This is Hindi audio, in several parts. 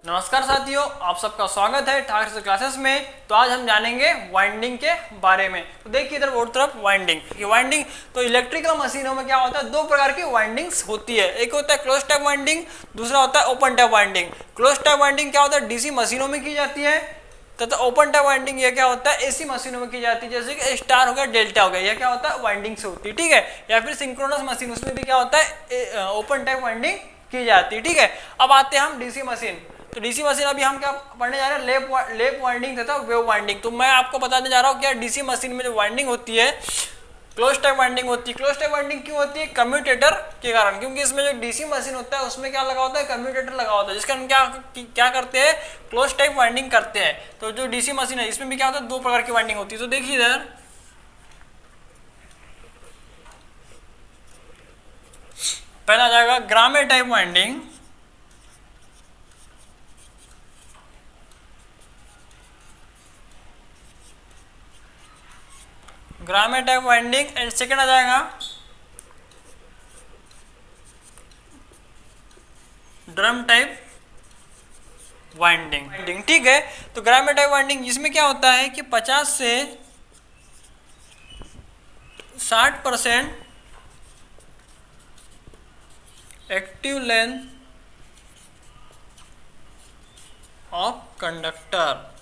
नमस्कार साथियों, आप सबका स्वागत है ठाकर से क्लासेस में। तो आज हम जानेंगे वाइंडिंग के बारे में। तो देखिए इधर और तरफ वाइंडिंग तो इलेक्ट्रिकल मशीनों में क्या होता है, दो प्रकार की वाइंडिंग्स होती है। एक होता है क्लोज टाइप वाइंडिंग, दूसरा होता है open type winding. Close type winding क्या होता है, डीसी मशीनों में की जाती है, तथा ओपन टाइप वाइंडिंग ये क्या होता है, एसी मशीनों में की जाती है। जैसे कि स्टार हो गया, डेल्टा हो गया, यह क्या होता है, वाइंडिंग से होती है, ठीक है। या फिर सिंक्रोनस मशीन, उसमें भी क्या होता है, ओपन टाइप वाइंडिंग की जाती है, ठीक है। अब आते हैं हम डीसी मशीन। तो डीसी मशीन अभी हम क्या पढ़ने जा रहे हैं, लेप वाइंडिंग तथा वेव वाइंडिंग। तो मैं आपको बताने जा रहा हूँ क्या डीसी मशीन में जो वाइंडिंग होती है क्लोज टाइप वाइंडिंग होती है। क्लोज टाइप वाइंडिंग क्यों होती है, कम्यूटेटर के कारण, क्योंकि इसमें जो डीसी मशीन होता है उसमें क्या लगा होता है, कम्यूटेटर लगा होता है, जिसका हम क्या करते हैं, क्लोज टाइप वाइंडिंग करते हैं। तो जो डीसी मशीन है इसमें भी क्या होता है, दो प्रकार की वाइंडिंग होती है। तो देखिए इधर पहला आ जाएगा ग्रामे टाइप वाइंडिंग, ग्रामे टाइप वाइंडिंग। एंड सेकेंड आ जाएगा ड्रम टाइप वाइंडिंग, ठीक है। तो ग्रामे टाइप वाइंडिंग जिसमें क्या होता है कि 50 से 60% एक्टिव लेंथ ऑफ कंडक्टर।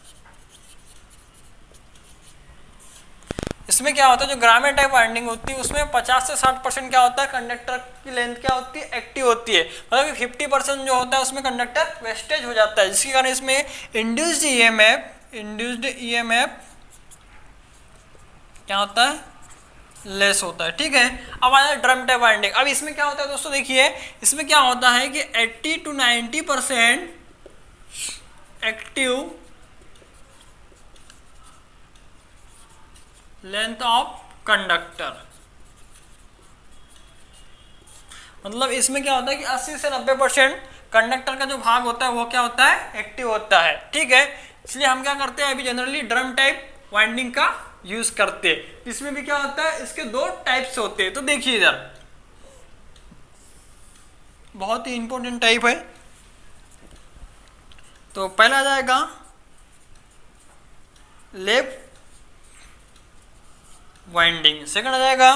इसमें क्या होता है, जो ग्रामे टाइप वाइंडिंग होती है उसमें 50 से 60% क्या होता है, कंडक्टर की लेंथ क्या होती है, एक्टिव होती है। मतलब 50% जो होता है उसमें कंडक्टर वेस्टेज हो जाता है, जिसके कारण इसमें इंड्यूस्ड ईएमएफ क्या होता है, लेस होता है, ठीक है। अब आया ड्रम टाइप वाइंडिंग। अब इसमें क्या होता है दोस्तों, देखिए इसमें क्या होता है कि 80 to 90% active length of conductor. मतलब इसमें क्या होता है कि 80 से 90% कंडक्टर का जो भाग होता है वो क्या होता है, एक्टिव होता है, ठीक है। इसलिए हम क्या करते हैं, अभी जनरली ड्रम टाइप वाइंडिंग का यूज करते हैं। इसमें भी क्या होता है, इसके दो टाइप्स होते हैं। तो देखिए इधर बहुत ही इंपॉर्टेंट टाइप है। तो पहला आ जाएगा लेप वाइंडिंग, सेकंड आ जाएगा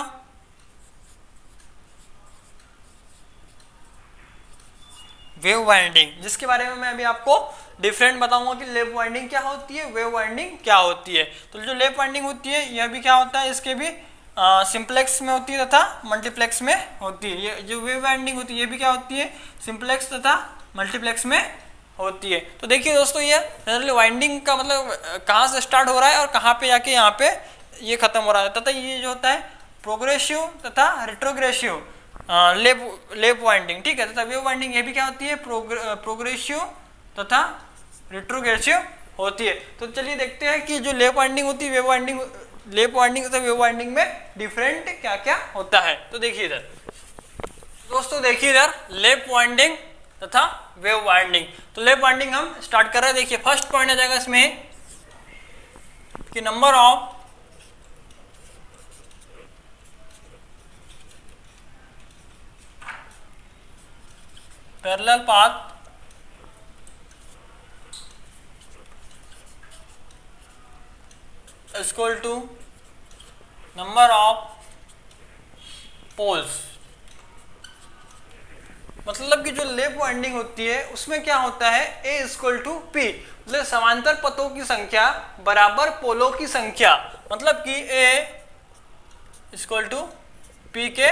वेव वाइंडिंग, जिसके बारे में मैं अभी आपको डिफरेंट बताऊंगा कि लेप वाइंडिंग क्या होती है, वेव वाइंडिंग क्या होती है। तो जो लेप वाइंडिंग होती है यह भी क्या होता है, इसके भी सिंप्लेक्स में होती है तथा मल्टीप्लेक्स में होती है। ये जो वेव वाइंडिंग होती है ये भी क्या होती है, सिंप्लेक्स तथा मल्टीप्लेक्स में होती है। तो देखिए दोस्तों, ये जनरली वाइंडिंग का मतलब कहाँ से स्टार्ट हो रहा है और कहाँ पे जाके यहाँ पे ये खत्म हो रहा है। तथा ये जो होता है प्रोग्रेसिव तथा रेट्रोग्रेसिव लेप वाइंडिंग, ठीक है। तथा वेव वाइंडिंग ये भी क्या होती है, प्रोग्रेसिव तथा रेट्रोग्रेसिव होती है। तो चलिए देखते हैं कि जो लेप वाइंडिंग होती है, लेप वाइंडिंग तथा वेव वाइंडिंग में डिफरेंट क्या क्या होता है। तो देखिए इधर दोस्तों, देखिए इधर लेप वाइंडिंग तथा वेव वाइंडिंग। तो लेप वाइंडिंग हम स्टार्ट कर रहे हैं। देखिए फर्स्ट पॉइंट आ जाएगा इसमें कि number of parallel path is equal to number of poles। मतलब कि जो लेप वाइंडिंग होती है उसमें क्या होता है, A इक्वल टू पी, मतलब समांतर पथों की संख्या बराबर पोलों की संख्या। मतलब कि A इक्वल टू पी के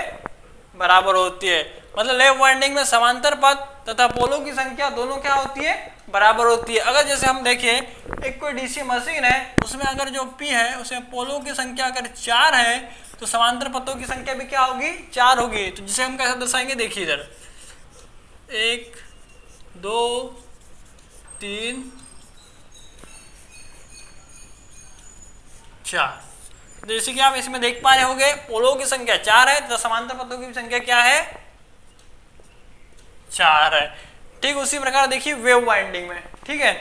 बराबर होती है। मतलब लेप वाइंडिंग में समांतर पथ तथा पोलों की संख्या दोनों क्या होती है, बराबर होती है। अगर जैसे हम देखें एक कोई डीसी मशीन है, उसमें अगर जो P है उसमें पोलों की संख्या अगर 4 है तो समांतर पथों की संख्या भी क्या होगी, 4 होगी। तो जिसे हम कैसे दर्शाएंगे, देखिए इधर 1 2 3 4। जैसे कि आप इसमें देख पा रहे होंगे पोलों की संख्या 4 है तो समांतर पथों की संख्या क्या है, 4 है। ठीक उसी प्रकार देखिए वेव वाइंडिंग में, ठीक है।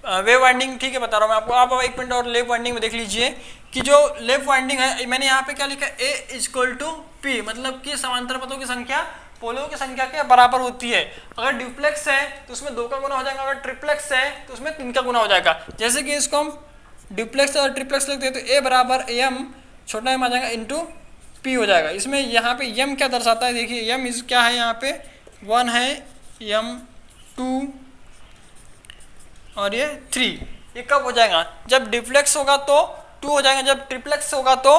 वेव वाइंडिंग ठीक है बता रहा हूँ मैं आपको। आप एक मिनट और लेप वाइंडिंग में देख लीजिए कि जो लेप वाइंडिंग है, मैंने यहाँ पे क्या लिखा, A इक्वल टू पी, मतलब कि समांतर पथों की संख्या पोलो की संख्या के बराबर होती है। अगर ड्यूप्लेक्स है तो उसमें 2 का गुना हो जाएगा, अगर ट्रिप्लेक्स है तो उसमें 3 का गुना हो जाएगा। जैसे कि इसको हम ड्यूप्लेक्स और ट्रिप्लेक्स लिखते हैं तो ए बराबर एम छोटा एम आ जाएगा इंटू पी हो जाएगा। इसमें यहाँ पे एम क्या दर्शाता है, देखिए एम इस क्या है, यहाँ पे 1 है, एम 2 और ये 3। ये कब हो जाएगा, जब ड्यूप्लेक्स होगा तो 2 हो जाएगा, जब ट्रिप्लेक्स होगा तो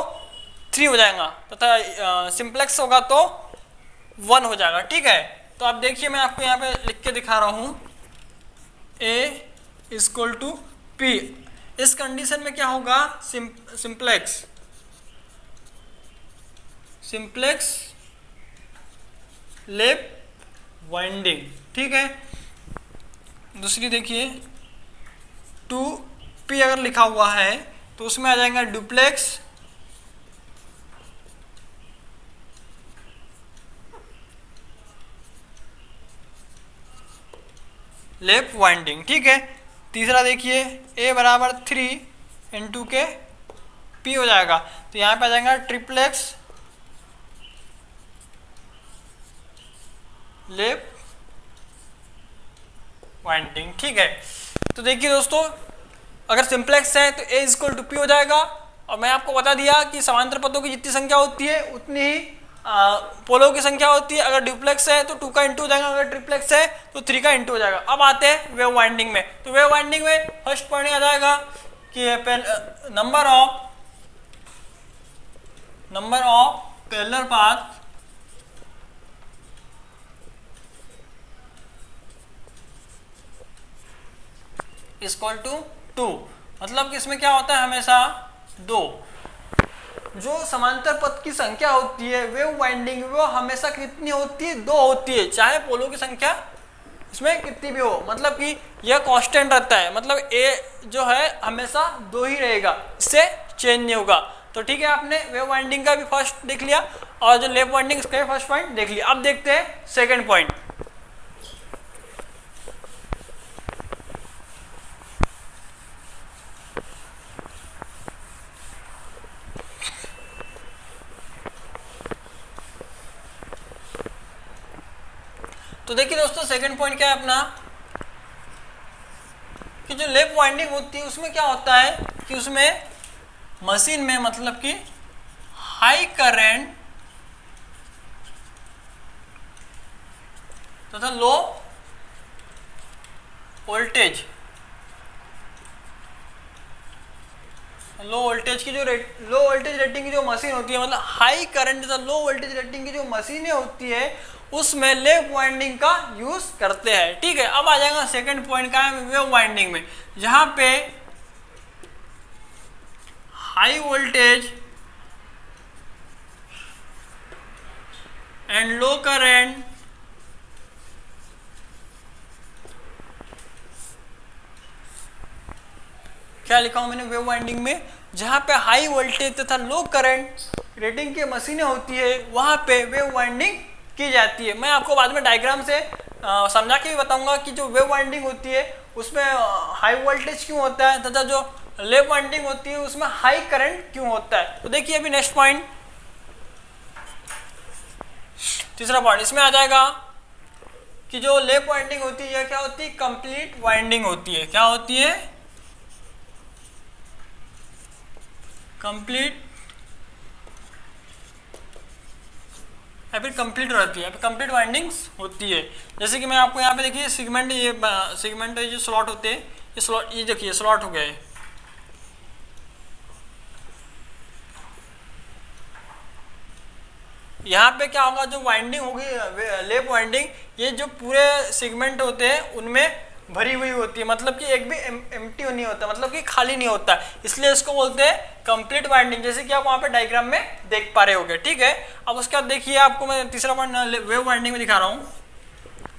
3 हो जाएगा, तथा सिंप्लेक्स होगा तो 1 हो जाएगा। ठीक है, तो आप देखिए मैं आपको यहाँ पे लिख के दिखा रहा हूँ, ए इक्वल टू पी। इस कंडीशन में क्या होगा, सिंप्लेक्स लेप वाइंडिंग। ठीक है, दूसरी देखिए 2p अगर लिखा हुआ है तो उसमें आ जाएगा डुप्लेक्स लेप वाइंडिंग। ठीक है, तीसरा देखिए a बराबर 3 इंटू के p हो जाएगा, तो यहाँ पे आ जाएगा ट्रिप्लेक्स लेप वाइंडिंग। ठीक है, तो देखिए दोस्तों अगर सिंप्लेक्स है तो a इक्वल टू पी हो जाएगा, और मैं आपको बता दिया कि समांतर पदों की जितनी संख्या होती है उतनी ही पोलो की संख्या होती है। अगर ड्यूप्लेक्स है तो 2 का इंटू हो जाएगा, अगर ट्रिप्लेक्स है तो 3 का इंटू हो जाएगा। अब आते हैं वेव वाइंडिंग में, तो वेव वाइंडिंग में फर्स्ट पॉइंट आ जाएगा कि number of parallel path equal to 2। मतलब कि इसमें क्या होता है, हमेशा 2। जो समांतर पथ की संख्या होती है वेव वाइंडिंग वो हमेशा कितनी होती है, 2 होती है, चाहे पोलो की संख्या इसमें कितनी भी हो। मतलब कि यह कांस्टेंट रहता है, मतलब ए जो है हमेशा 2 ही रहेगा, इससे चेंज नहीं होगा। तो ठीक है, आपने वेव वाइंडिंग का भी फर्स्ट देख लिया और जो लेप वाइंडिंग इसका भी फर्स्ट पॉइंट देख लिया। अब देखते हैं सेकेंड पॉइंट। तो देखिए दोस्तों सेकंड पॉइंट क्या है अपना, कि जो लेप वाइंडिंग होती है उसमें क्या होता है कि उसमें मशीन में मतलब कि हाई करंट तथा लो वोल्टेज की जो लो वोल्टेज रेटिंग की जो मशीन होती है, मतलब हाई करंट तथा लो वोल्टेज रेटिंग की जो मशीनें होती है उसमें लेप वाइंडिंग का यूज करते हैं। ठीक है, अब आ जाएगा सेकंड पॉइंट का है वेव वाइंडिंग में, जहां पे high voltage and low current क्या लिखा हूं मैंने वेव वाइंडिंग में, जहां पे हाई वोल्टेज तथा लो करंट रेटिंग की मशीनें होती है वहां पे वेव वाइंडिंग की जाती है। मैं आपको बाद में डायग्राम से समझा के भी बताऊंगा कि जो वेव वाइंडिंग होती है उसमें हाई वोल्टेज क्यों होता है तथा जो लेप वाइंडिंग होती है उसमें हाई करंट क्यों होता है। तो देखिए अभी नेक्स्ट पॉइंट, तीसरा पॉइंट इसमें आ जाएगा कि जो लेप वाइंडिंग होती है यह क्या होती है, कंप्लीट वाइंडिंग होती है। क्या होती है, कंप्लीट या फिर कंप्लीट रहती है, कंप्लीट वाइंडिंग्स होती है। जैसे कि मैं आपको यहाँ पे देखिए सेगमेंट, ये सेगमेंट जो स्लॉट होते हैं, ये स्लॉट, ये देखिए स्लॉट हो गए। यहाँ पे क्या होगा, जो वाइंडिंग होगी लेप वाइंडिंग, ये जो पूरे सेगमेंट होते हैं उनमें भरी हुई होती है, मतलब कि एक भी एम्प्टी नहीं होता, मतलब कि खाली नहीं होता, इसलिए इसको बोलते हैं कंप्लीट वाइंडिंग, जैसे कि आप वहाँ पे डायग्राम में देख पा रहे होंगे। ठीक है, अब उसके बाद देखिए आपको मैं तीसरा पॉइंट वेव वाइंडिंग में दिखा रहा हूँ।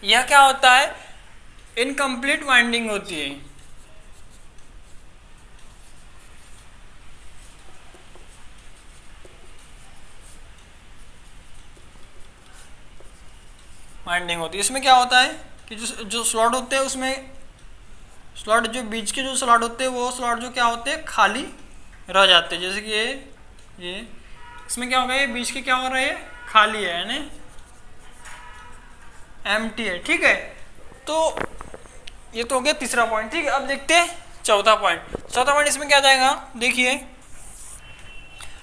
यह क्या होता है, इनकम्प्लीट वाइंडिंग होती है। वाइंडिंग होती है, इसमें क्या होता है कि जो स्लॉट होते हैं उसमें स्लॉट, जो बीच के जो स्लॉट होते हैं वो स्लॉट जो क्या होते हैं खाली रह जाते हैं। जैसे कि ये इसमें क्या होगा, ये बीच के क्या हो रहा है, खाली है ना, एम्प्टी है, ठीक है। तो ये तो हो गया तीसरा पॉइंट, ठीक है। अब देखते हैं चौथा पॉइंट। चौथा पॉइंट इसमें क्या जाएगा, देखिए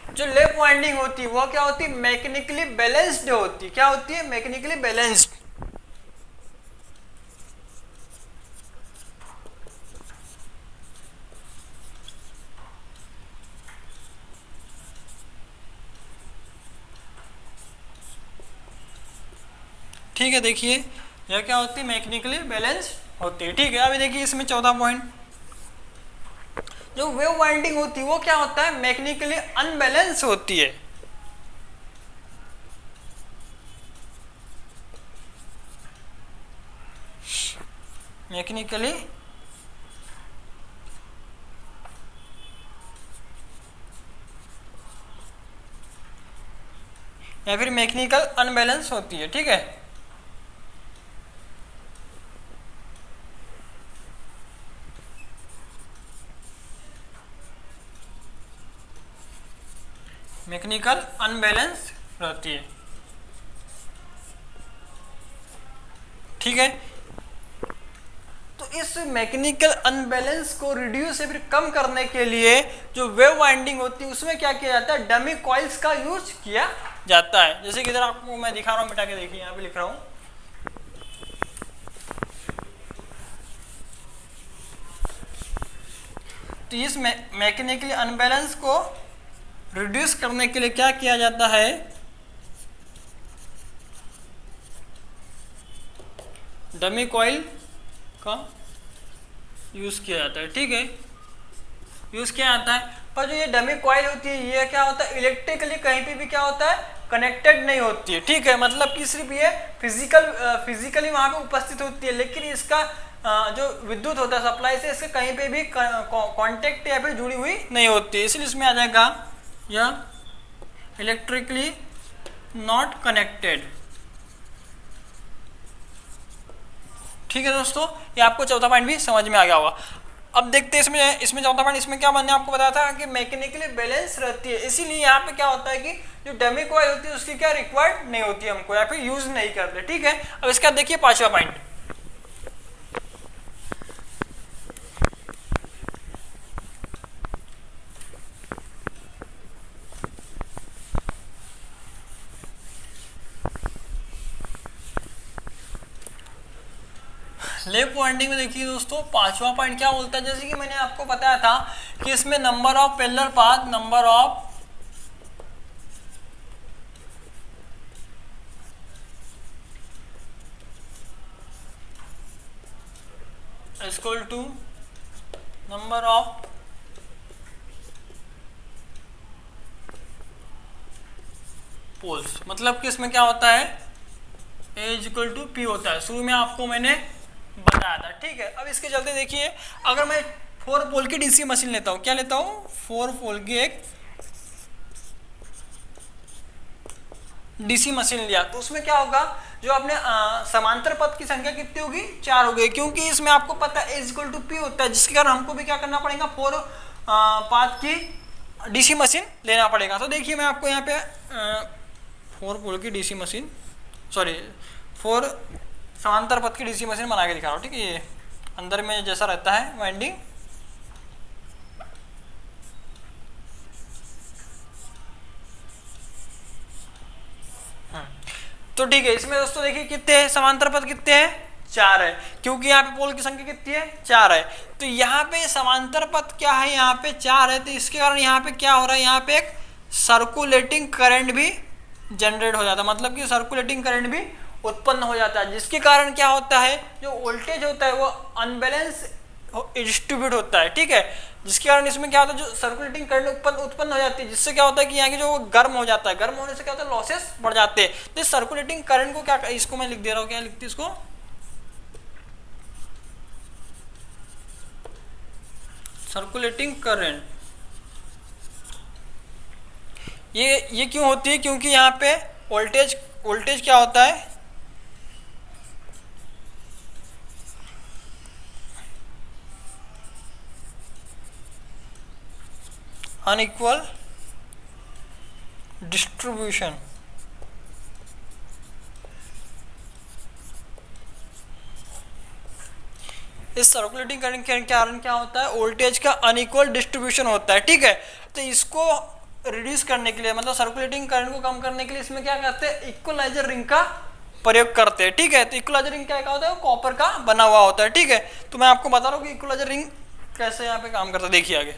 जो लेफ्ट वाइंडिंग होती है वो क्या होती है, मैकेनिकली बैलेंस्ड होती है। क्या होती है, मैकेनिकली बैलेंस्ड। ठीक है, देखिए यह क्या होती है, मैकेनिकली बैलेंस होती है, ठीक है। अभी देखिए इसमें चौथा पॉइंट, जो वेव वाइंडिंग होती है वो क्या होता है, मैकेनिकली अनबैलेंस होती है। मैकेनिकली या फिर मैकेनिकल अनबैलेंस होती है, ठीक है। मैकेनिकल अनबैलेंस रहती है, ठीक है। तो इस मैकेनिकल अनबैलेंस को रिड्यूस या फिर कम करने के लिए जो वेव वाइंडिंग होती है उसमें क्या किया जाता है, डमी कॉइल्स का यूज किया जाता है। जैसे कि इधर आपको मैं दिखा रहा हूँ, मिटा के देखिए, यहाँ पे लिख रहा हूँ। तो इस मैकेनिकली अनबैलेंस को रिड्यूस करने के लिए क्या किया जाता है, डमी कॉइल का यूज किया जाता है, ठीक है। यूज किया जाता है, पर जो ये डमी कॉइल होती है ये क्या होता है, इलेक्ट्रिकली कहीं पे भी क्या होता है, कनेक्टेड नहीं होती है, ठीक है। मतलब कि सिर्फ ये फिजिकली वहां पे उपस्थित होती है, लेकिन इसका जो विद्युत होता है सप्लाई से, इसके कहीं पे भी कांटेक्ट या फिर जुड़ी हुई नहीं होती है। इसलिए इसमें आ जाएगा या इलेक्ट्रिकली नॉट कनेक्टेड, ठीक है दोस्तों। ये आपको चौथा पॉइंट भी समझ में आ गया होगा। अब देखते हैं इसमें चौथा पॉइंट, इसमें क्या मैंने आपको बताया था कि मैकेनिकली बैलेंस रहती है, इसीलिए यहाँ पे क्या होता है कि जो डमी कॉइल होती है उसकी क्या रिक्वायर्ड नहीं होती हमको, या फिर यूज नहीं करते, ठीक है। अब इसका देखिए पांचवा पॉइंट, लेफ्ट वाइंडिंग में देखिए दोस्तों पांचवा पॉइंट क्या बोलता है, जैसे कि मैंने आपको बताया था कि इसमें number of parallel path, number of equal to number of poles. मतलब कि इसमें क्या होता है, ए इक्वल टू पी होता है, शुरू में आपको मैंने बताया था, ठीक है। अब इसके चलते देखिए, अगर मैं 4 पोल की डीसी मशीन लेता हूँ, क्या लेता हूँ, 4 पोल की एक डीसी मशीन लिया, तो उसमें क्या होगा, जो आपने समांतर पथ की संख्या कितनी होगी, 4 हो गई, क्योंकि इसमें आपको पता है ए इक्वल टू पी होता है, जिसके कारण हमको भी क्या करना पड़ेगा, 4 पाथ की डीसी मशीन लेना पड़ेगा। तो देखिए मैं आपको यहाँ पे 4 पोल की डीसी मशीन, सॉरी 4 समांतर पथ की डीसी मशीन बना के दिखा रहा हूँ, ठीक है। ये अंदर में जैसा रहता है वाइंडिंग, तो ठीक है। इसमें दोस्तों देखिए कितने हैं, समांतर पथ कितने हैं, 4 है, क्योंकि यहाँ पे पोल की संख्या कितनी है, 4 है। तो यहाँ पे समांतर पथ क्या है, यहाँ पे 4 है, तो इसके कारण यहाँ पे क्या हो रहा है, यहाँ पे एक सर्कुलेटिंग करंट भी जनरेट हो जाता है, मतलब कि सर्कुलेटिंग करंट भी उत्पन्न हो जाता है, जिसके कारण क्या होता है, जो वोल्टेज होता है वो अनबैलेंस डिस्ट्रीब्यूट होता है, ठीक है। जिसके कारण इसमें क्या होता है, जो सर्कुलेटिंग करंट उत्पन्न हो जाती है, जिससे क्या होता है कि यहाँ की जो गर्म हो जाता है, गर्म होने से क्या होता है, लॉसेस बढ़ जाते हैं। तो सर्कुलेटिंग करंट को क्या, इसको मैं लिख दे रहा हूँ, क्या लिखती है इसको, सर्कुलेटिंग करंट। ये क्यों होती है, क्योंकि यहाँ पे वोल्टेज क्या होता है, अनइक्वल डिस्ट्रीब्यूशन, इस सर्कुलेटिंग करंट के कारण क्या होता है, वोल्टेज का अनइक्वल डिस्ट्रीब्यूशन होता है, ठीक है। तो इसको रिड्यूस करने के लिए, मतलब सर्कुलेटिंग करंट को कम करने के लिए इसमें क्या करते हैं, इक्वलाइजर रिंग का प्रयोग करते हैं, ठीक है। तो इक्वलाइजर रिंग क्या होता है, कॉपर का बना हुआ होता है, ठीक है। तो मैं आपको बता रहा हूँ कि इक्वलाइजर रिंग कैसे यहाँ पे काम करता है, देखिए आगे।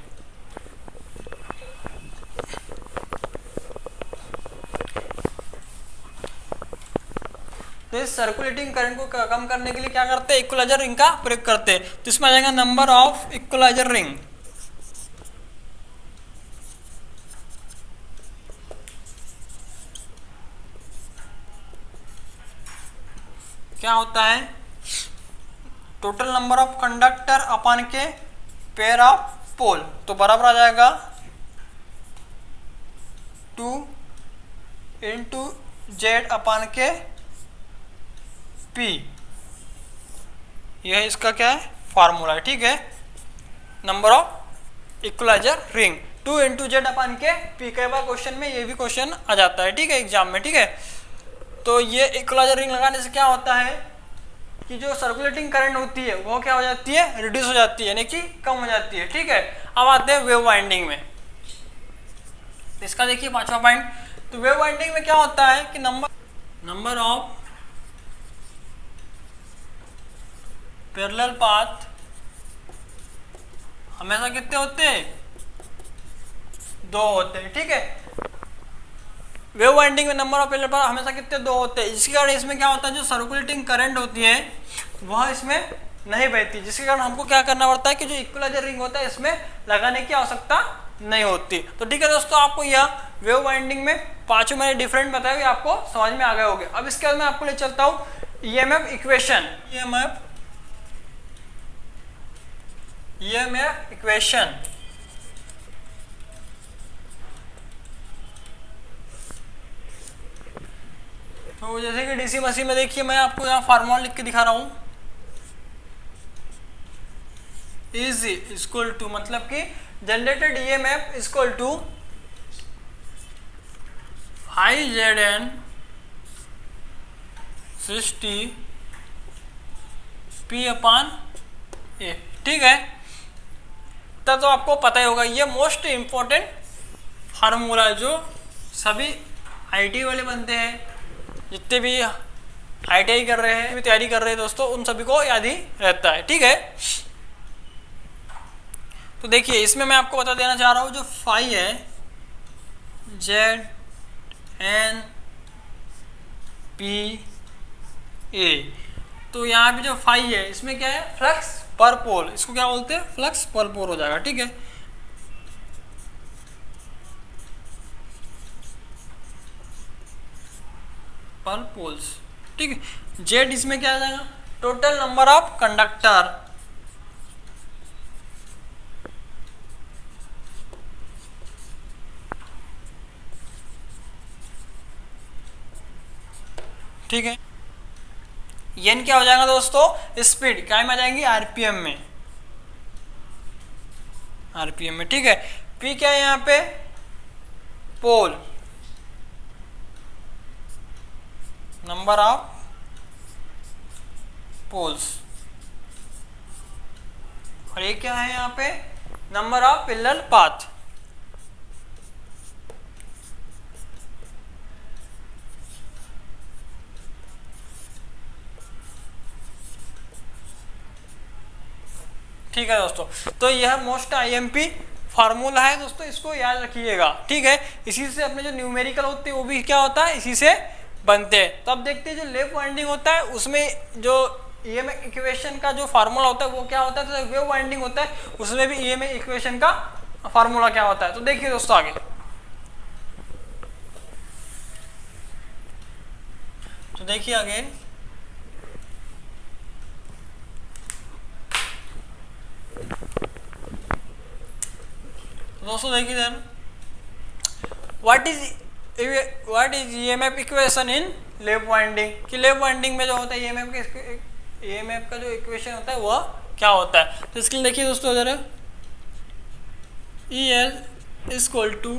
तो इस सर्कुलेटिंग करंट को कम करने के लिए क्या करते हैं, इक्वलाइजर रिंग का प्रयोग करते हैं। तो इसमें आ जाएगा नंबर ऑफ इक्वलाइजर रिंग, क्या होता है, टोटल नंबर ऑफ कंडक्टर अपन के पेयर ऑफ पोल, तो बराबर आ जाएगा 2 इंटू जेड अपन के पी, यह इसका क्या है, फार्मूला है, ठीक है। Number of equaliser ring 2 into Z upon के पी, कई बार क्वेश्चन में ये भी क्वेश्चन आ जाता है, ठीक है, एग्जाम में, ठीक है। तो ये इक्वलाइजर रिंग लगाने से क्या होता है कि जो सर्कुलेटिंग करंट होती है वो क्या हो जाती है, रिड्यूस हो जाती है, यानी कि कम हो जाती है, ठीक है। अब आते हैं वेव वाइंडिंग में। इसका देखिए 5वां पॉइंट। तो वेव वाइंडिंग में क्या होता है कि नंबर ऑफ पैरेलल पाथ हमेशा कितने होते हैं, 2 होते हैं, ठीक है। वेव वाइंडिंग में नंबर ऑफ पैरेलल पाथ हमेशा कितने, 2 होते हैं। इसके कारण इसमें क्या होता है, जो सर्कुलेटिंग करंट होती है वह इसमें नहीं बहती, जिसके कारण हमको क्या करना पड़ता है कि जो इक्वलाइजर रिंग होता है इसमें लगाने की आवश्यकता नहीं होती। तो ठीक है दोस्तों, आपको यह वेव वाइंडिंग में 5 मैंने डिफरेंट बताए, आपको समझ में आ गए होंगे। अब इसके बाद मैं आपको ले चलता हूँ ईएमएफ इक्वेशन। ईएमएफ इक्वेशन तो जैसे कि डीसी मशीन में देखिए, मैं आपको यहाँ फार्मूला लिख के दिखा रहा हूँ, इज इक्वल टू, मतलब कि generated EMF equal to I Z N 60 P upon A, ठीक है। तब तो आपको पता ही होगा, ये मोस्ट इम्पोर्टेंट फार्मूला है जो सभी आईटी वाले बनते हैं, जितने भी आईटीआई कर रहे हैं, भी तैयारी कर रहे हैं दोस्तों, उन सभी को याद ही रहता है, ठीक है। तो देखिए इसमें मैं आपको बता देना चाह रहा हूँ, जो फाई है जेड एन पी ए, तो यहाँ पे जो फाई है इसमें क्या है, फ्लक्स पर पोल, इसको क्या बोलते हैं, फ्लक्स पर पोल हो जाएगा, ठीक है। पर पोल्स, ठीक है। जेड इसमें क्या आ जाएगा, टोटल नंबर ऑफ कंडक्टर, ठीक है। एन क्या हो जाएगा दोस्तों, स्पीड, क्या में आ जाएंगी, आरपीएम में, आरपीएम में, ठीक है। पी क्या है यहाँ पे, पोल, नंबर ऑफ पोल्स, और ये क्या है यहाँ पे, नंबर ऑफ पैरेलल पाथ, ठीक है दोस्तों। तो यह मोस्ट आईएमपी फार्मूला है दोस्तों, इसको याद रखिएगा, ठीक है। इसी से अपने जो न्यूमेरिकल होते हैं वो भी क्या होता है, इसी से बनते हैं। तो अब देखते हैं जो लेफ्ट वाइंडिंग होता है उसमें जो ईएमएफ इक्वेशन का जो फार्मूला होता है वो क्या होता है, तो वेव वाइंडिंग होता है उसमें भी ईएमएफ इक्वेशन का फार्मूला क्या होता है। तो देखिए दोस्तों आगे, तो देखिए आगे, दोस्तों देखिए sir, what is EMF equation in left winding, कि लेफ्ट वाइंडिंग में जो होता है ईएमएफ का जो इक्वेशन होता है वह क्या होता है। तो इसके लिए देखिए दोस्तों जरा, ई एल इक्वल टू,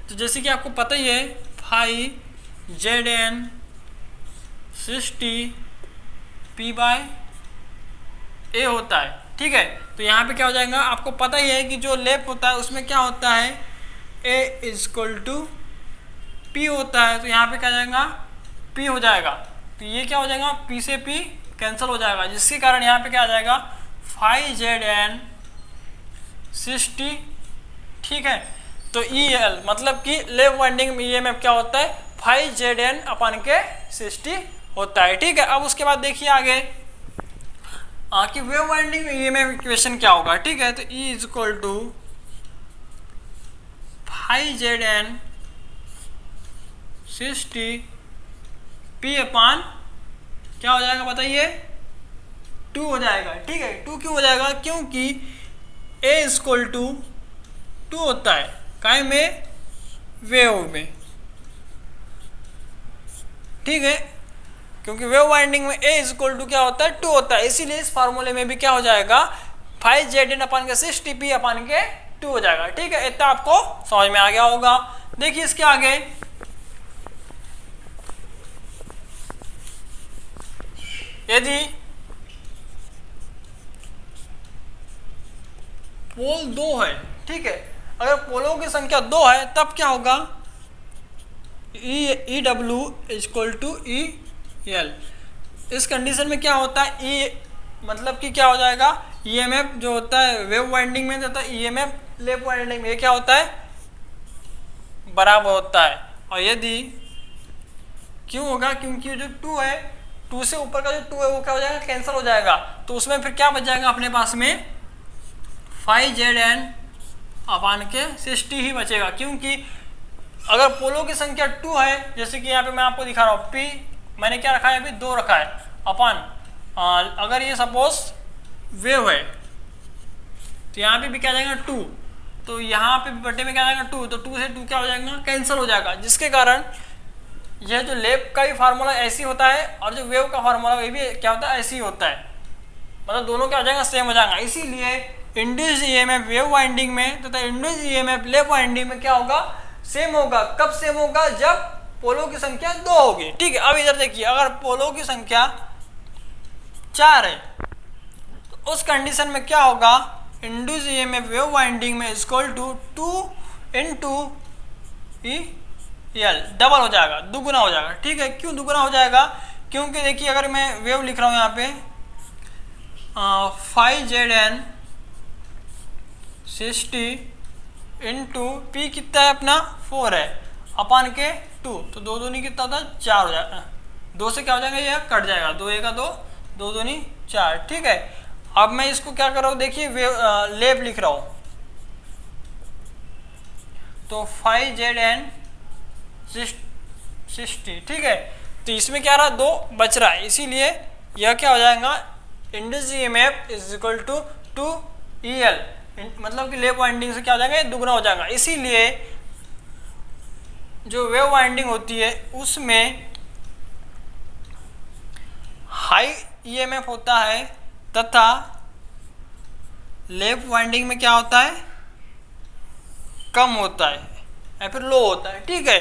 तो जैसे कि आपको पता ही है, phi Z N 60 P by A होता है, ठीक है। तो यहाँ पे क्या हो जाएगा, आपको पता ही है कि जो लेप होता है उसमें क्या होता है, A इजक्वल टू P होता है। तो यहाँ पे क्या जाएगा, P हो जाएगा। तो ये क्या हो जाएगा, P से P कैंसिल हो जाएगा, जिसके कारण यहाँ पे क्या आ जाएगा 5Zn 60। ठीक है। तो EL मतलब कि लेप वाइंडिंग में EMF क्या होता है 5Zn अपन के 60 होता है। ठीक है। अब उसके बाद देखिए आगे कि वेव वाइंडिंग में EMF इक्वेशन क्या होगा। ठीक है। तो E equal to 5Zn 60 P अपान क्या हो जाएगा बताइए 2 हो जाएगा। ठीक है। 2 क्यों हो जाएगा, क्योंकि A इजक्वल टू 2 होता है काय में, वेव में। ठीक है। क्योंकि वेव वाइंडिंग में A इजक्वल टू क्या होता है 2 होता है, इसीलिए इस फार्मूले में भी क्या हो जाएगा 5Zn अपान के 60 P अपान के 2 हो जाएगा। ठीक है। इतना आपको समझ में आ गया होगा। देखिए इसके आगे यदि पोल 2 है, ठीक है, अगर पोलों की संख्या 2 है तब क्या होगा E W equal to E L. इस कंडीशन में क्या होता है ई मतलब कि क्या हो जाएगा ईएमएफ जो होता है वेव वाइंडिंग में होता है ईएमएफ लेप वाइंडिंग में क्या होता है बराबर होता है। और यदि क्यों होगा, क्योंकि जो 2 है 2 से ऊपर का जो 2 है वो क्या हो जाएगा कैंसिल हो जाएगा। तो उसमें फिर क्या बच जाएगा अपने पास में 5Zn अपान के 60 ही बचेगा। क्योंकि अगर पोलों की संख्या 2 है, जैसे कि यहाँ पे मैं आपको दिखा रहा हूँ P मैंने क्या रखा है अभी 2 रखा है अपान अगर ये सपोज वेव है तो यहाँ पे भी क्या जाएगा 2, तो यहाँ पे बटे में क्या जाएगा 2, तो 2 से 2 क्या हो जाएगा कैंसिल हो जाएगा, जिसके कारण यह जो लेप का भी फार्मूला ऐसी होता है और जो वेव का फार्मूला ये भी क्या होता है ऐसे ही होता है, मतलब दोनों क्या हो जाएगा सेम हो जाएगा। इसीलिए इंड्यूस्ड ईएमएफ वेव वाइंडिंग में तथा इंड्यूस्ड ईएमएफ लेप वाइंडिंग में क्या होगा सेम होगा। कब सेम होगा, जब पोलों की संख्या 2 होगी। ठीक है। अब इधर देखिए अगर पोलों की संख्या 4 है तो उस कंडीशन में क्या होगा इंड्यूस्ड ईएमएफ वेव वाइंडिंग में equal to 2 into E L double हो जाएगा, दुगुना हो जाएगा। ठीक है। क्यों दुगुना हो जाएगा, क्योंकि देखिए अगर मैं वेव लिख रहा हूँ यहाँ पे 5Zn 60 इंटू पी कितना है अपना 4 है अपान के 2, तो 2 दूनी कितना होता है 4 हो जाएगा। 2 से क्या हो जाएगा ये कट जाएगा, 2 1 का 2, 2 दूनी 4। ठीक है। अब मैं इसको क्या कर रहा हूँ देखिए लेप लिख रहा हूँ तो 5Zn 60। ठीक है। तो इसमें क्या रहा 2 बच रहा है, इसीलिए यह क्या हो जाएगा induced EMF is equal to 2EL मतलब कि लेप वाइंडिंग से क्या हो जाएगा दुगना हो जाएगा। इसीलिए जो वेव वाइंडिंग होती है उसमें हाई ईएमएफ होता है तथा लेप वाइंडिंग में क्या होता है कम होता है या फिर लो होता है। ठीक है।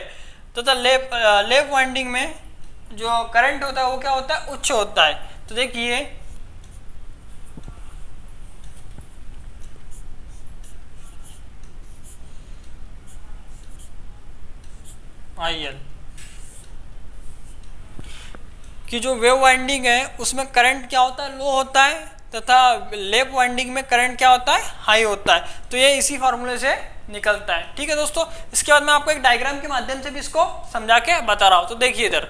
तथा लेप वाइंडिंग में जो करंट होता है वो क्या होता है उच्च होता है। तो देखिए IL कि जो वेव वाइंडिंग है उसमें करंट क्या होता है लो होता है तथा लेप वाइंडिंग में करंट क्या होता है हाई होता है। तो ये इसी फार्मूले से निकलता है। ठीक है दोस्तों। इसके बाद मैं आपको एक डायग्राम के माध्यम से भी इसको समझा के बता रहा हूं। तो देखिए इधर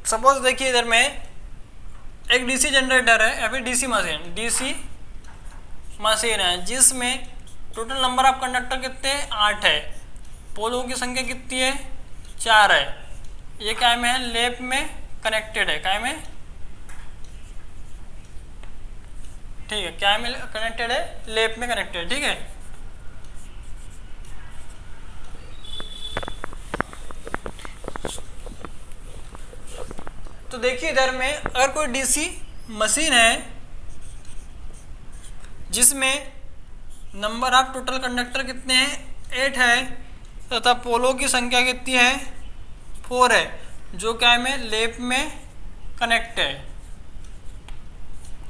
सपोज देखिए इधर में एक डीसी जनरेटर है या फिर डीसी मशीन है जिसमें टोटल नंबर ऑफ कंडक्टर कितने 8 है, पोलों की संख्या कितनी है 4 है। ये क्या में है लेप में कनेक्टेड है, क्या में ठीक है क्या में कनेक्टेड है लेप में कनेक्टेड। ठीक है। तो देखिए इधर में अगर कोई डीसी मशीन है जिसमें नंबर ऑफ टोटल कंडक्टर कितने हैं, 8 है, तथा पोलो की संख्या कितनी है, 4 है, जो क्या है में लेप में कनेक्ट है।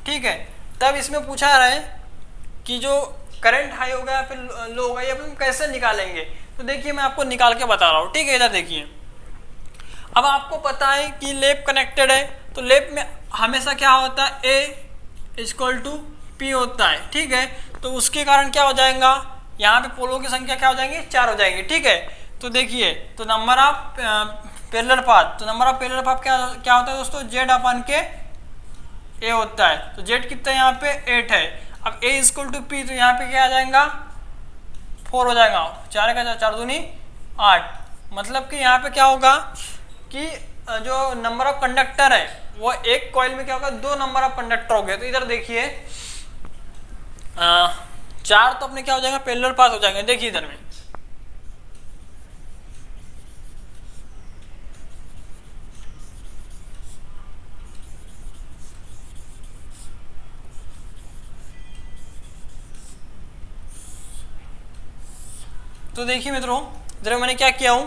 ठीक है, तब इसमें पूछा रहा है कि जो करंट हाई होगा या फिर लो होगा, ये अपन कैसे निकालेंगे। तो देखिए मैं आपको निकाल के बता रहा हूँ। ठीक है, इधर देखिए, अब आपको पता है कि लेप कनेक्टेड है, तो लेप में हमेशा क्या होता है, ए इक्वल टू पी होता है। ठीक है, तो उसके कारण क्या हो जाएगा, यहाँ पे पोलो की संख्या क्या हो जाएंगी, 4 हो जाएंगे। ठीक है, तो देखिए, तो नंबर ऑफ पैरेलल पाथ, तो नंबर ऑफ पैरेलल पाथ क्या होता है दोस्तों, जेड अपन के ए होता है। तो जेड कितना है यहाँ पे, 8 है। अब ए इक्वल टू पी, तो यहाँ पे क्या आ जाएगा, 4 हो जाएगा। 4 का 4 दूनी 8, मतलब कि यहाँ पे क्या होगा कि जो नंबर ऑफ कंडक्टर है वो एक कॉइल में क्या होगा, 2 नंबर ऑफ कंडक्टर हो गए। तो इधर देखिए 4 तो अपने क्या हो जाएगा, पैरेलल पाथ हो जाएंगे। देखिए इधर में तो देखिए मित्रों, इधर मैंने क्या किया हूं,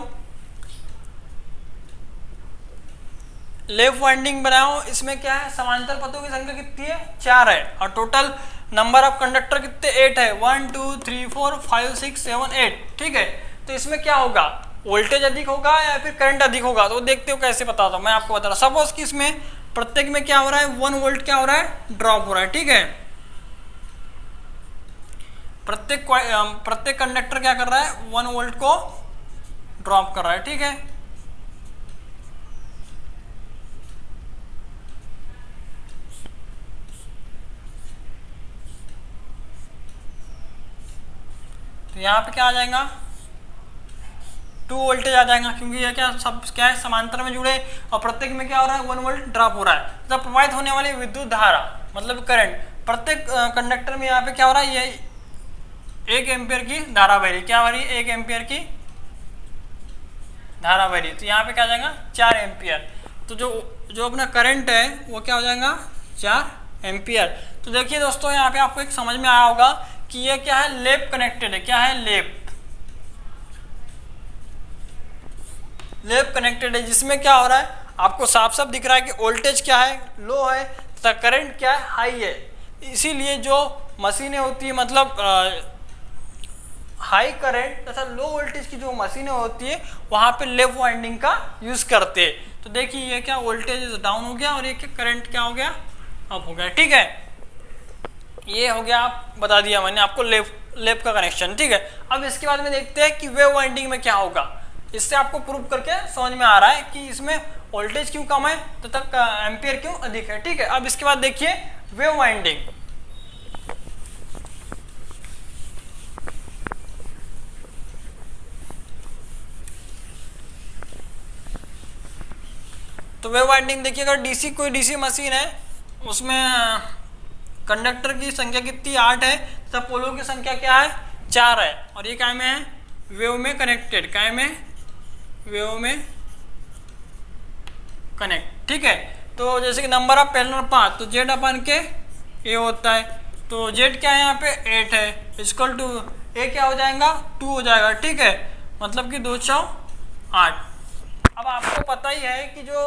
लेफ्ट वाइंडिंग बनाया हूं। इसमें क्या है, समांतर पथों की संख्या कितनी है, 4 है, और टोटल नंबर ऑफ कंडक्टर कितने, 8 है। 1 2 3 4 5 6 7 8। ठीक है, तो इसमें क्या होगा, वोल्टेज अधिक होगा या फिर करंट अधिक होगा, तो देखते हो कैसे बताता हूं मैं आपको बता रहा हूं। सपोज कि इसमें प्रत्येक में क्या हो रहा है, 1 वोल्ट क्या हो रहा है, ड्रॉप हो रहा है। ठीक है, प्रत्येक कंडक्टर क्या कर रहा है, 1 वोल्ट को ड्रॉप कर रहा है। ठीक है, तो यहाँ पे क्या आ जाएगा, 2 वोल्टेज आ जाएगा, क्योंकि ये क्या सब क्या है, समांतर में जुड़े, और प्रत्येक में क्या हो रहा है, 1 वोल्ट ड्रॉप हो रहा है। तो प्रवाहित होने वाली विद्युत धारा मतलब करंट प्रत्येक कंडक्टर में यहाँ पे क्या हो रहा है, ये 1 एम्पियर की धारा बह रही, क्या बह रही है, 1 एम्पियर की धारा बह रही। तो यहाँ पे क्या आ जाएगा, 4 एम्पियर। तो जो अपना करंट है वो क्या हो जाएगा, 4 एम्पियर। तो देखिए दोस्तों, यहाँ पे आपको एक समझ में आया होगा कि ये क्या है, लेप कनेक्टेड है। क्या है, लेप कनेक्टेड है, जिसमें क्या हो रहा है, आपको साफ साफ दिख रहा है कि वोल्टेज क्या है, लो है, तथा करंट क्या है, हाई है। इसीलिए जो मशीनें होती है, मतलब हाई करंट तथा लो वोल्टेज की जो मशीनें होती है, वहां पे लेप वाइंडिंग का यूज करते हैं। तो देखिए ये क्या, वोल्टेज डाउन हो गया और ये क्या, करंट क्या हो गया, अप हो गया। ठीक है, ये हो गया, आप बता दिया मैंने आपको लेप का कनेक्शन। ठीक है, अब इसके बाद में देखते हैं कि वेव वाइंडिंग में क्या होगा। इससे आपको प्रूव करके समझ में आ रहा है कि इसमें वोल्टेज क्यों कम है तथा एम्पियर क्यों अधिक है। ठीक है, अब इसके बाद देखिए वेव वाइंडिंग। तो वेव वाइंडिंग देखिए, अगर कोई डीसी मशीन है, उसमें कंडक्टर की संख्या कितनी, 8 है, तथा पोलो की संख्या क्या है, 4 है, और ये क्या में है, वेव में कनेक्टेड, क्या में, वेव में कनेक्ट। ठीक है, तो जैसे कि नंबर ऑफ पैरेलल पाथ, तो जेड अपन के ए होता है, तो जेड क्या है यहाँ पे, 8 है, इक्वल टू ए क्या हो जाएगा, 2 हो जाएगा। ठीक है, मतलब कि 2 4 8। अब आपको पता ही है कि जो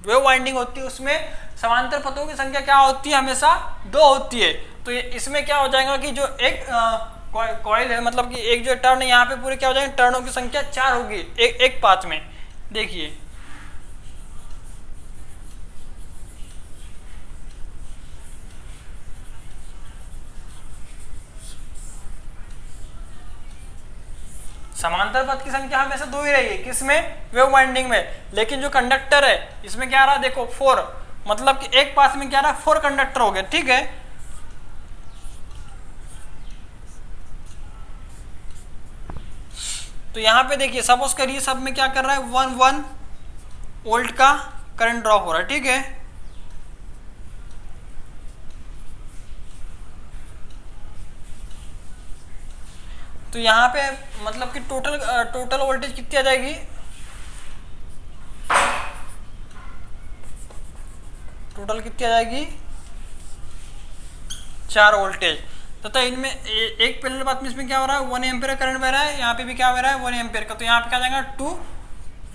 वेव वाइंडिंग होती है उसमें समांतर पथों की संख्या क्या होती है, हमेशा 2 होती है। तो इसमें क्या हो जाएगा कि जो एक कॉइल है, मतलब कि एक जो टर्न है यहाँ पे पूरे क्या हो जाएंगे, टर्नों की संख्या 4 होगी एक पाथ में। देखिए समांतर पथ की संख्या हमेशा 2 ही रही है, किसमें, वेव वाइंडिंग में। लेकिन जो कंडक्टर है इसमें क्या आ रहा है, देखो 4, मतलब कि एक पाथ में क्या आ रहा है, 4 कंडक्टर हो गए। ठीक है, तो यहाँ पे देखिए सपोज करिए सब में क्या कर रहा है, 1 वोल्ट का करंट ड्रॉप हो रहा है। ठीक है, तो यहाँ पे मतलब कि टोटल वोल्टेज कितनी आ जाएगी, टोटल कितनी आ जाएगी, 4 वोल्टेज तथा इनमें एक पैरेलल पाथ में इसमें क्या हो रहा है 1 एम्पियर करंट बह रहा है, यहाँ पे भी क्या बह रहा है 1 एम्पियर का, तो यहाँ पे क्या जाएगा 2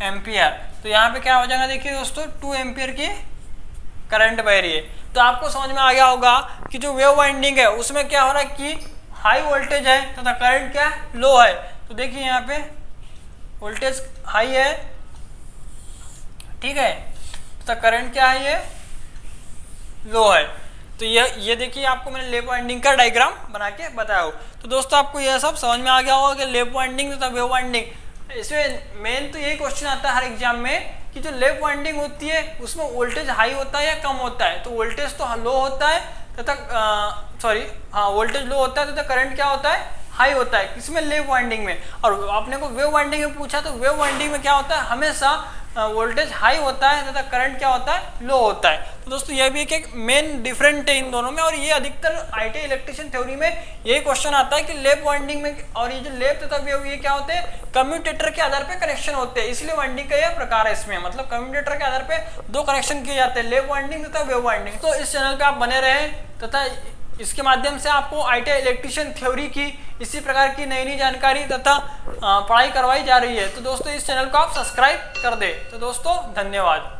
एम्पियर। तो यहाँ पे क्या हो जाएगा देखिए दोस्तों 2 एम्पियर की करंट बह रही है। तो आपको समझ में आ गया होगा कि जो वेव वाइंडिंग है उसमें क्या हो रहा है कि हाई वोल्टेज है तथा करंट क्या है लो है। तो देखिए यहाँ पे वोल्टेज हाई है, ठीक है, तथा करंट क्या है ये लो है। तो ये देखिए आपको मैंने लैप वाइंडिंग का डायग्राम बना के बताया हो। तो दोस्तों आपको यह सब समझ में आ गया होगा कि लैप वाइंडिंग तथा वेव वाइंडिंग, इसमें मेन तो यही क्वेश्चन आता है हर एग्जाम में कि जो लैप वाइंडिंग होती है उसमें वोल्टेज हाई होता है या कम होता है। तो वोल्टेज तो लो होता है तथा वोल्टेज लो होता है तथा करंट क्या होता है हाई होता है, किसमें लैप वाइंडिंग में। और आपने को वेव वाइंडिंग में पूछा तो वेव वाइंडिंग में क्या होता है हमेशा वोल्टेज हाई होता है तथा करंट क्या होता है लो होता है। तो दोस्तों यह भी एक मेन डिफरेंट है इन दोनों में, और ये अधिकतर आईटी इलेक्ट्रिशियन थ्योरी में यही क्वेश्चन आता है कि लैप वाइंडिंग में और ये जो लैप तथा वेव ये क्या होते हैं कम्यूटेटर के आधार पे कनेक्शन होते हैं, इसलिए वाइंडिंग का यह प्रकार है इसमें, मतलब कम्यूटेटर के आधार पे 2 कनेक्शन किए जाते हैं, लैप वाइंडिंग तथा वेव वाइंडिंग। तो इस चैनल पे आप बने रहे तथा इसके माध्यम से आपको आईटी इलेक्ट्रिशियन थ्योरी की इसी प्रकार की नई नई जानकारी तथा पढ़ाई करवाई जा रही है। तो दोस्तों इस चैनल को आप सब्सक्राइब कर दें। तो दोस्तों धन्यवाद।